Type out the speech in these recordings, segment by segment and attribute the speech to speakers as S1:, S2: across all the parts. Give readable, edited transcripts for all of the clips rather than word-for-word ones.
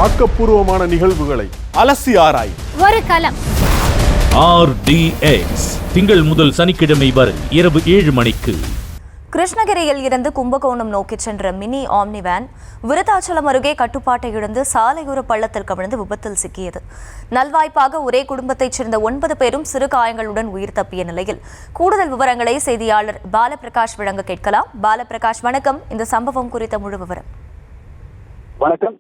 S1: ஆக்கப்பூர்வமான நிகழ்வுகளை அலசி ஆராய்
S2: ஒரு களம்.
S3: RDX திங்கள் முதல் சனிக்கிழமை வரை இரவு 7 மணிக்கு.
S4: கிருஷ்ணகிரியில் இருந்து கும்பகோணம் நோக்கி சென்ற மினி ஆம்னி வேன் விருத்தாச்சலம் அருகே கட்டுப்பாட்டை இழந்து சாலையோர பள்ளத்தில் கவிழ்ந்து விபத்தில் சிக்கியது. நல்வாய்ப்பாக ஒரே குடும்பத்தைச் சேர்ந்த 9 பேரும் சிறு காயங்களுடன் உயிர் தப்பிய நிலையில் கூடுதல் விவரங்களை செய்தியாளர் பாலபிரகாஷ் வழங்க கேட்கலாம். பாலபிரகாஷ், வணக்கம். இந்த சம்பவம் குறித்த முழு விவரம்.
S5: வணக்கம்.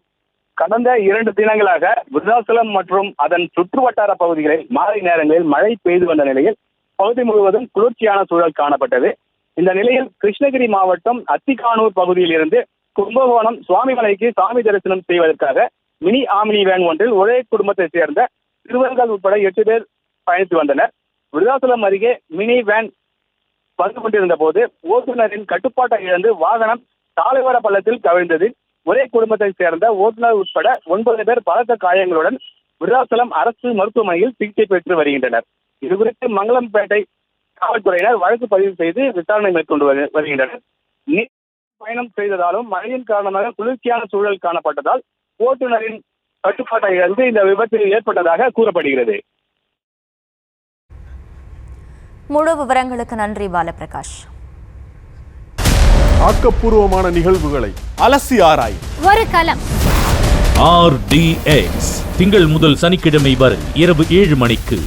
S5: கடந்த 2 தினங்களாக விருத்தாச்சலம் மற்றும் அதன் சுற்றுவட்டார பகுதிகளில் மாலை நேரங்களில் மழை பெய்து வந்த நிலையில் பகுதி முழுவதும் குளிர்ச்சியான சூழல் காணப்பட்டது. இந்த நிலையில் கிருஷ்ணகிரி மாவட்டம் அத்திகானூர் பகுதியில் இருந்து கும்பகோணம் சுவாமிமலைக்கு சாமி தரிசனம் செய்வதற்காக மினி ஆம்னி வேன் ஒன்றில் ஒரே குடும்பத்தை சேர்ந்த சிறுவர்கள் உட்பட 8 பேர் பயணித்து வந்தனர். விருத்தாச்சலம் அருகே மினி வேன் வந்து கொண்டிருந்த போது ஓட்டுநரின் கட்டுப்பாட்டை இழந்து வாகனம் சாலையோர பள்ளத்தில் கவிழ்ந்தது. ஒரே குடும்பத்தை சேர்ந்த ஓட்டுநர் உட்பட 9 பேர் பலத்த காயங்களுடன் விருத்தாச்சலம் அரசு மருத்துவமனையில் சிகிச்சை பெற்று வருகின்றனர். இதுகுறித்து மங்களம்பேட்டை காவல்துறையினர் வழக்கு பதிவு செய்து விசாரணை மேற்கொண்டு வருகின்றனர். பயணம் செய்ததாலும் மழையின் காரணமாக குளிர்ச்சியான சூழல் காணப்பட்டதால் ஓட்டுநரின் கட்டுப்பாட்டை இழந்து இந்த விபத்து ஏற்பட்டதாக கூறப்படுகிறது.
S4: முழு விவரங்களுக்கு நன்றி பாலபிரகாஷ்.
S1: ஆக்கப்பூர்வமான நிகழ்வுகளை அலசி ஆராய்
S2: ஒரு களம்.
S3: RDX திங்கள் முதல் சனிக்கிழமை வரை இரவு 7 மணிக்கு.